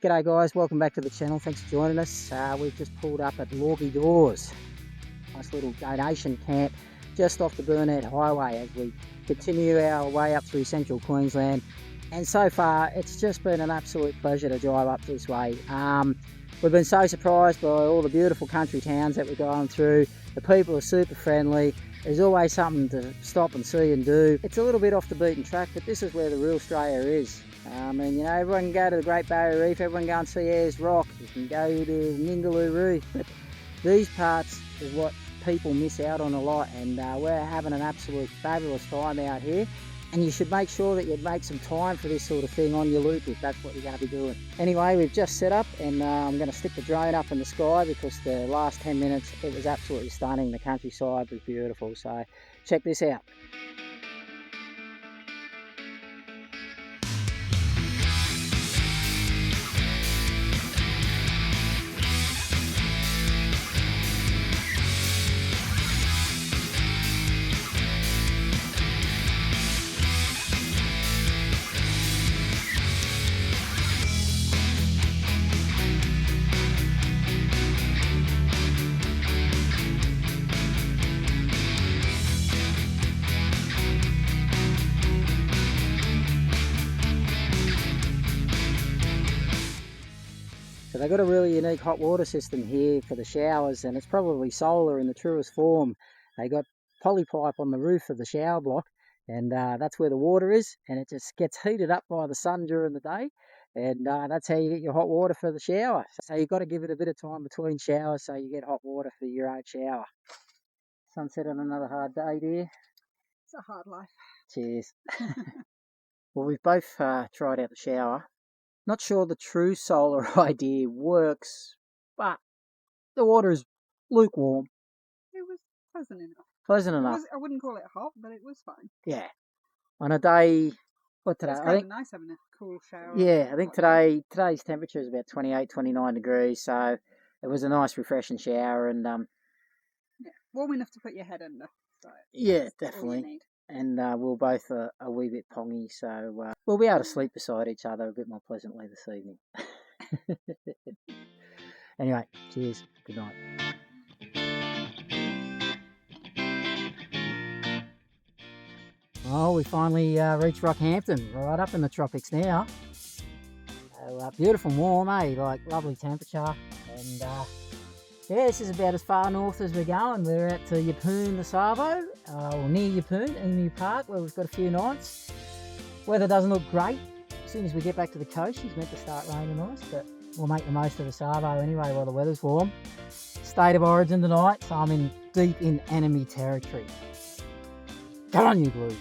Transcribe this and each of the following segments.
G'day guys, welcome back to the channel. Thanks for joining us. We've just pulled up at Lorgie Doors. Nice little donation camp just off the Burnett Highway as we continue our way up through central Queensland. And so far, it's just been an absolute pleasure to drive up this way. We've been so surprised by all the beautiful country towns that we're going through. The people are super friendly. There's always something to stop and see and do. It's a little bit off the beaten track, but this is where the real Australia is. And you know, everyone can go to the Great Barrier Reef, everyone can go and see Ayers Rock, you can go to Ningaloo Reef, but these parts is what people miss out on a lot, and we're having an absolute fabulous time out here. And you should make sure that you make some time for this sort of thing on your loop if that's what you're going to be doing. Anyway, we've just set up, and I'm going to stick the drone up in the sky because the last 10 minutes it was absolutely stunning. The countryside was beautiful, so check this out. So they've got a really unique hot water system here for the showers, and it's probably solar in the truest form. They got polypipe on the roof of the shower block, and that's where the water is, and it just gets heated up by the sun during the day, and that's how you get your hot water for the shower. So you've got to give it a bit of time between showers so you get hot water for your own shower. Sunset on another hard day, dear. It's a hard life. Cheers. Well, we've both tried out the shower. Not sure the true solar idea works, but the water is lukewarm. It was pleasant enough. Pleasant enough. I wouldn't call it hot, but it was fine. Yeah. On a day, what today? It's kind of nice having a cool shower. Yeah, I think today's temperature is about 28, 29 degrees, so it was a nice refreshing shower, and yeah, warm enough to put your head under. So yeah, definitely. And we're both a wee bit pongy, so we'll be able to sleep beside each other a bit more pleasantly this evening. Anyway, cheers. Good night. Oh, we finally reached Rockhampton. We're right up in the tropics now. So, beautiful and warm, eh? Like, lovely temperature. And yeah, this is about as far north as we're going. We're at Yeppoon, the Savo, or near Yeppoon, Emu Park, where we've got a few nights. Weather doesn't look great. As soon as we get back to the coast, it's meant to start raining on us, but we'll make the most of the Savo anyway while the weather's warm. State of origin tonight, so I'm in deep in enemy territory. Come on, you Blues.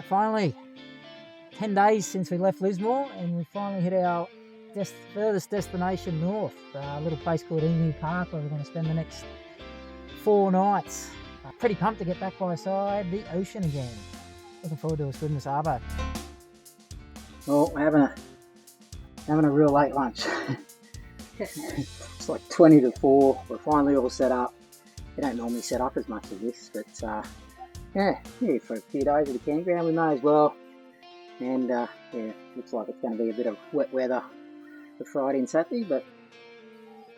Finally, 10 days since we left Lismore, and we finally hit our furthest destination north, a little place called Emu Park, where we're going to spend the next 4 nights. Pretty pumped to get back by the ocean again. Looking forward to a swim this arvo. Well, we're having a real late lunch. It's like 20 to 4. We're finally all set up. We don't normally set up as much as this, but yeah, for a few days at the campground we may as well. And yeah, looks like it's going to be a bit of wet weather for Friday and Saturday, but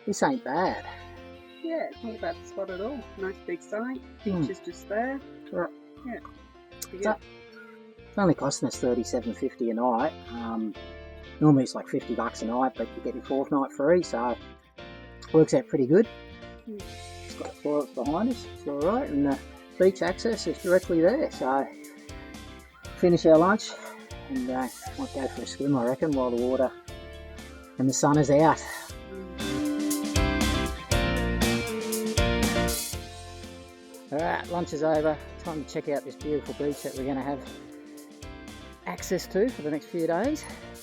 this ain't bad. Yeah, it's not a bad spot at all. Nice big site, beach is just there. Right. Yeah. It's only costing us $37.50 a night. Normally it's like $50 a night, but you get your 4th night free, so it works out pretty good. It's got the toilets behind us, it's alright, and beach access is directly there, so finish our lunch and might go for a swim, I reckon, while the water and the sun is out. Alright, lunch is over. Time to check out this beautiful beach that we're going to have access to for the next few days.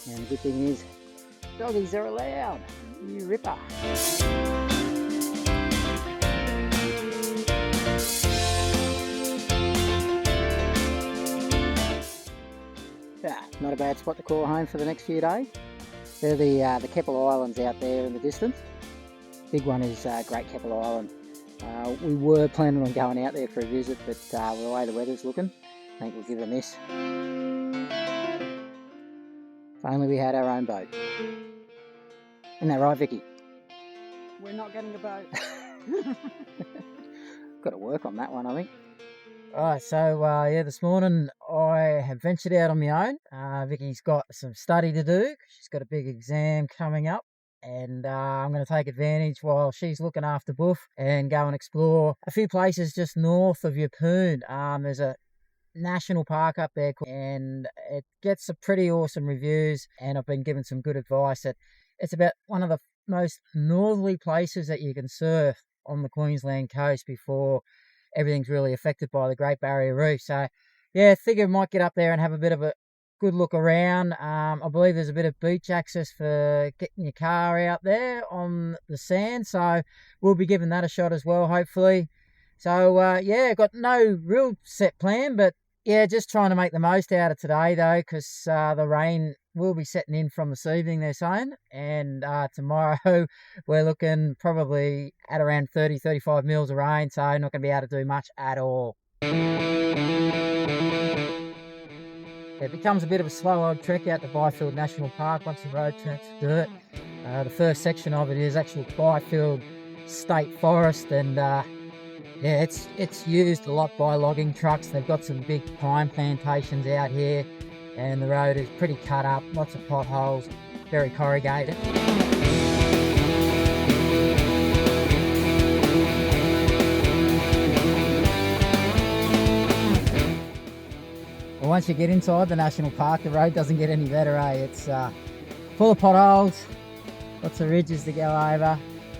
And the good thing is, doggies are allowed. You ripper. Not a bad spot to call home for the next few days. They're the Keppel Islands out there in the distance. Big one is Great Keppel Island. We were planning on going out there for a visit, but with the way the weather's looking, I think we'll give it a miss. If only we had our own boat. Isn't that right, Vicky? We're not getting a boat. Got to work on that one, I think. Alright, so this morning I have ventured out on my own. Vicky's got some study to do. She's got a big exam coming up, and I'm going to take advantage while she's looking after Buff and go and explore a few places just north of Yeppoon. There's a national park up there, and it gets some pretty awesome reviews, and I've been given some good advice that it's about one of the most northerly places that you can surf on the Queensland coast before everything's really affected by the Great Barrier Reef. So yeah, I figure I might get up there and have a bit of a good look around. I believe there's a bit of beach access for getting your car out there on the sand, so we'll be giving that a shot as well, hopefully. So yeah, got no real set plan, but yeah, just trying to make the most out of today though, because the rain will be setting in from this evening, they're saying, and tomorrow we're looking probably at around 30-35 mils of rain, so not going to be able to do much at all. It becomes a bit of a slow old trek out to Byfield National Park once the road turns to dirt. The first section of it is actual Byfield State Forest, and yeah, it's used a lot by logging trucks. They've got some big pine plantations out here, and the road is pretty cut up, lots of potholes, very corrugated. Well, once you get inside the national park, the road doesn't get any better, eh? It's full of potholes, lots of ridges to go over.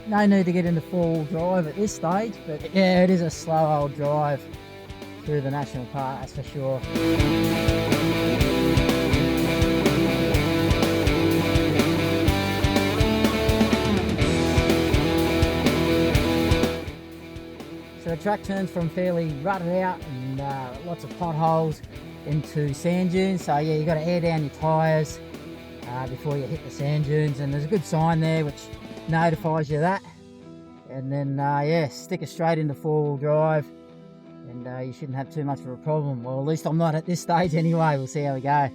No need to get into four-wheel drive at this stage, but yeah, it is a slow old drive through the national park, that's for sure. So the track turns from fairly rutted out and lots of potholes into sand dunes. So yeah, you got to air down your tyres before you hit the sand dunes, and there's a good sign there which notifies you of that. And then yeah, stick it straight into four-wheel drive, and you shouldn't have too much of a problem. Well, at least I'm not at this stage anyway. We'll see how we go.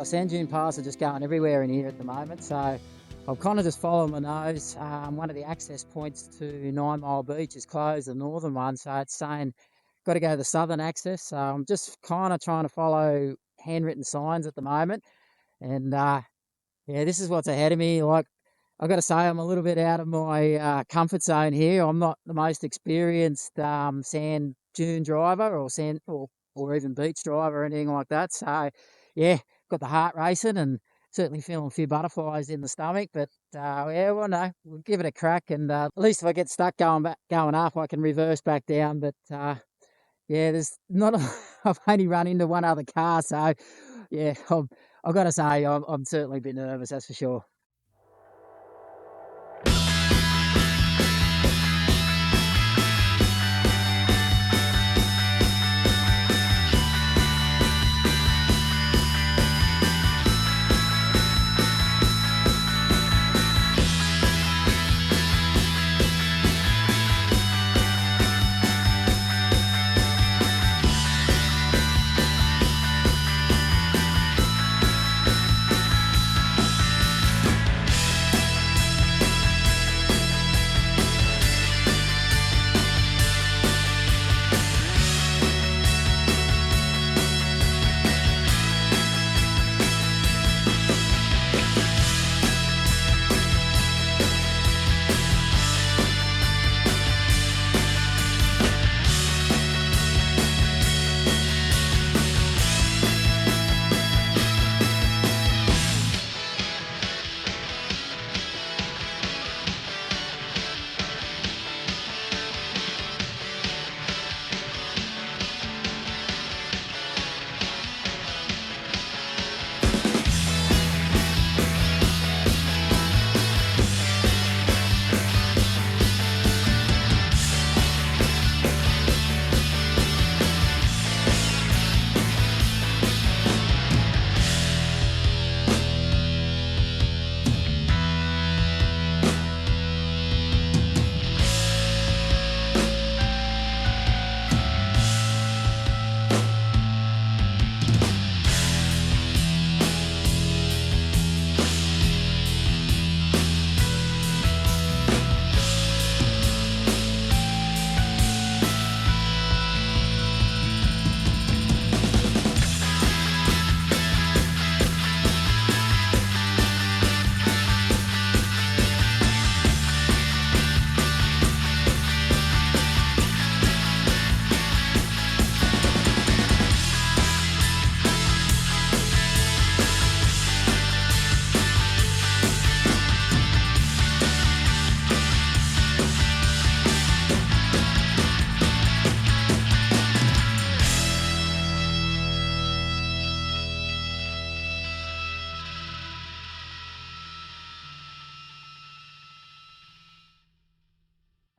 Sand dune paths are just going everywhere in here at the moment, so I'm kind of just following my nose. One of the access points to 9 Mile Beach is closed, the northern one, so it's saying got to go to the southern access. So I'm just kind of trying to follow handwritten signs at the moment, and yeah, this is what's ahead of me. Like, I've got to say, I'm a little bit out of my comfort zone here. I'm not the most experienced sand dune driver or sand or even beach driver or anything like that, so yeah, got the heart racing and certainly feeling a few butterflies in the stomach, but yeah, well, no, we'll give it a crack, and at least if I get stuck going up, I can reverse back down. But yeah, there's not I've only run into one other car, so yeah, I've got to say I'm certainly a bit nervous, that's for sure.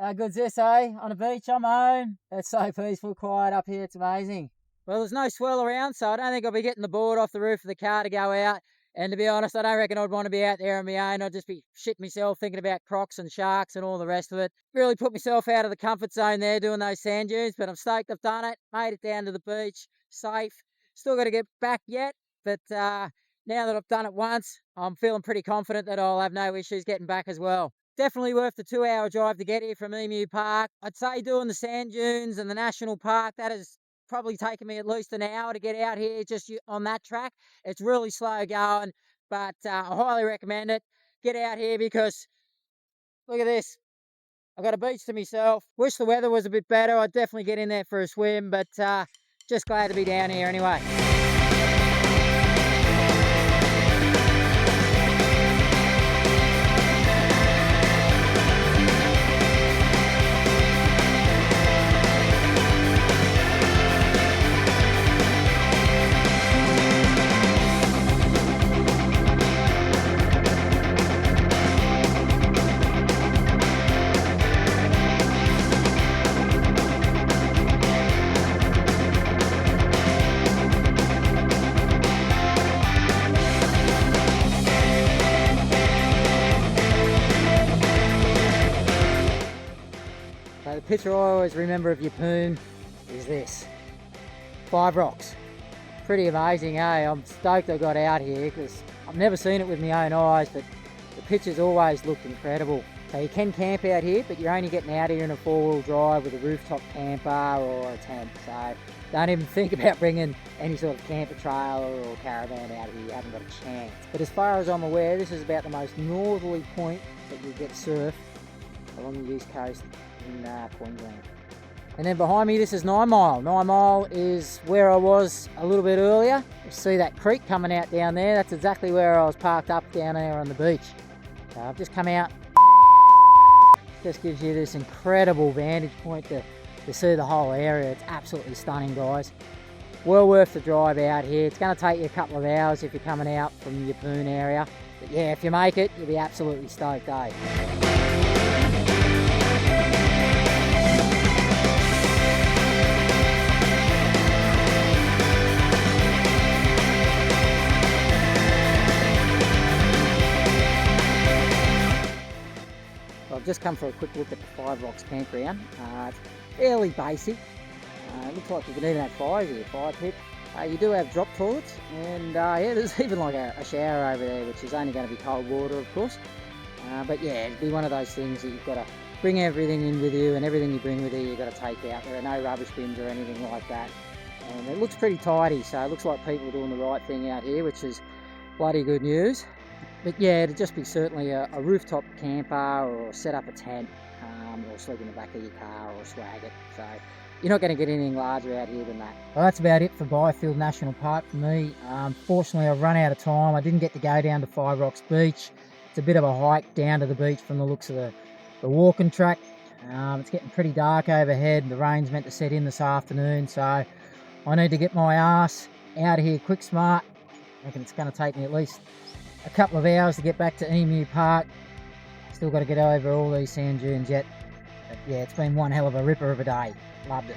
How good's this, eh? On the beach, I'm home. It's so peaceful, quiet up here. It's amazing. Well, there's no swell around, so I don't think I'll be getting the board off the roof of the car to go out. And to be honest, I don't reckon I'd want to be out there on my own. I'd just be shitting myself thinking about crocs and sharks and all the rest of it. Really put myself out of the comfort zone there doing those sand dunes, but I'm stoked I've done it. Made it down to the beach, safe. Still got to get back yet, but now that I've done it once, I'm feeling pretty confident that I'll have no issues getting back as well. Definitely worth the 2-hour drive to get here from Emu Park. I'd say doing the sand dunes and the national park, that has probably taken me at least an hour to get out here just on that track. It's really slow going, but I highly recommend it. Get out here because look at this. I've got a beach to myself. Wish the weather was a bit better. I'd definitely get in there for a swim, but just glad to be down here anyway. So the picture I always remember of Yeppoon is this. 5 rocks. Pretty amazing, eh? I'm stoked I got out here because I've never seen it with my own eyes, but the pictures always looked incredible. So you can camp out here, but you're only getting out here in a 4-wheel drive with a rooftop camper or a tent. So don't even think about bringing any sort of camper trailer or caravan out here. You haven't got a chance. But as far as I'm aware, this is about the most northerly point that you get surf along the east coast in Queensland. And then behind me, this is 9 Mile. 9 Mile is where I was a little bit earlier. You see that creek coming out down there? That's exactly where I was parked up down there on the beach. So I've just come out. Just gives you this incredible vantage point to see the whole area. It's absolutely stunning, guys. Well worth the drive out here. It's going to take you a couple of hours if you're coming out from the Yeppoon area. But yeah, if you make it, you'll be absolutely stoked, eh? I've just come for a quick look at the 5 Rocks campground. It's fairly basic. It looks like you can even have fires here, fire pit. You do have drop toilets, and yeah, there's even like a shower over there, which is only going to be cold water, of course. But yeah, it'd be one of those things that you've got to bring everything in with you, and everything you bring with you, you've got to take out. There are no rubbish bins or anything like that. And it looks pretty tidy, so it looks like people are doing the right thing out here, which is bloody good news. But yeah, it'd just be certainly a rooftop camper, or set up a tent, or sleep in the back of your car, or swag it. So you're not going to get anything larger out here than that. Well, that's about it for Byfield National Park for me. Fortunately, I've run out of time. I didn't get to go down to 5 Rocks Beach. It's a bit of a hike down to the beach from the looks of the walking track. It's getting pretty dark overhead. The rain's meant to set in this afternoon, so I need to get my ass out of here quick smart. I reckon it's going to take me at least a couple of hours to get back to Emu Park. Still got to get over all these sand dunes yet. But yeah, it's been one hell of a ripper of a day. Loved it.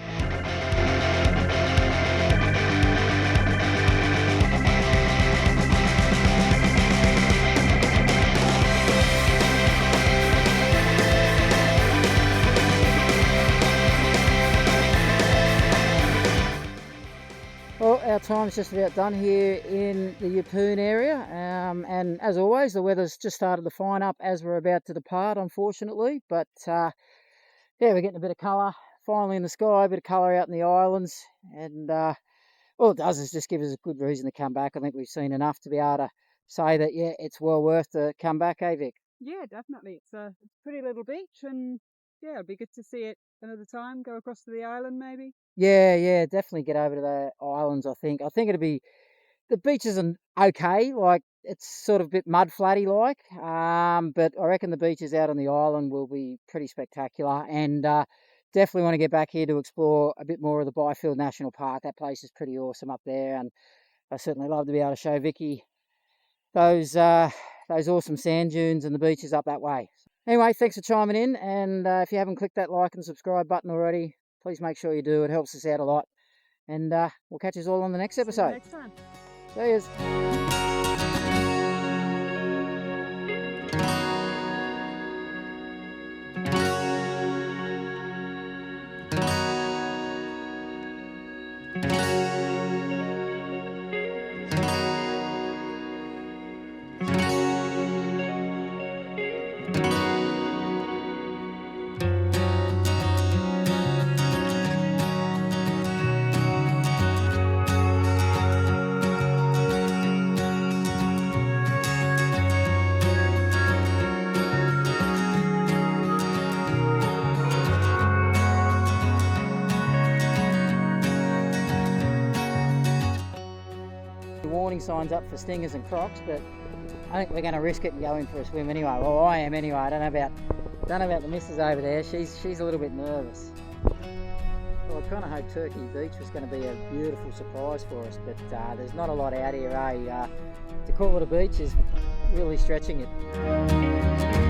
Well, our time's just about done here in the Yeppoon area, and as always, the weather's just started to fine up as we're about to depart, unfortunately. But yeah, we're getting a bit of colour finally in the sky, a bit of colour out in the islands, and all it does is just give us a good reason to come back. I think we've seen enough to be able to say that, yeah, it's well worth to come back, eh, Vic? Yeah, definitely. It's a pretty little beach, and yeah, it'd be good to see it another time. Go across to the island, maybe. Yeah, definitely get over to the islands. I think it'd be, the beach isn't okay, like it's sort of a bit mud flatty like, but I reckon the beaches out on the island will be pretty spectacular, and definitely want to get back here to explore a bit more of the Byfield National Park. That place is pretty awesome up there, and I certainly love to be able to show Vicky those awesome sand dunes and the beaches up that way. Anyway, thanks for chiming in, and if you haven't clicked that like and subscribe button already, please make sure you do. It helps us out a lot. And we'll catch us all on the next episode. See you next time. Cheers. Warning signs up for stingers and crocs, but I think we're going to risk it and go in for a swim anyway. Well, I am anyway. I don't know about the missus over there. She's a little bit nervous. Well, I kind of hoped Turkey Beach was going to be a beautiful surprise for us, but there's not a lot out here. To call it a beach is really stretching it.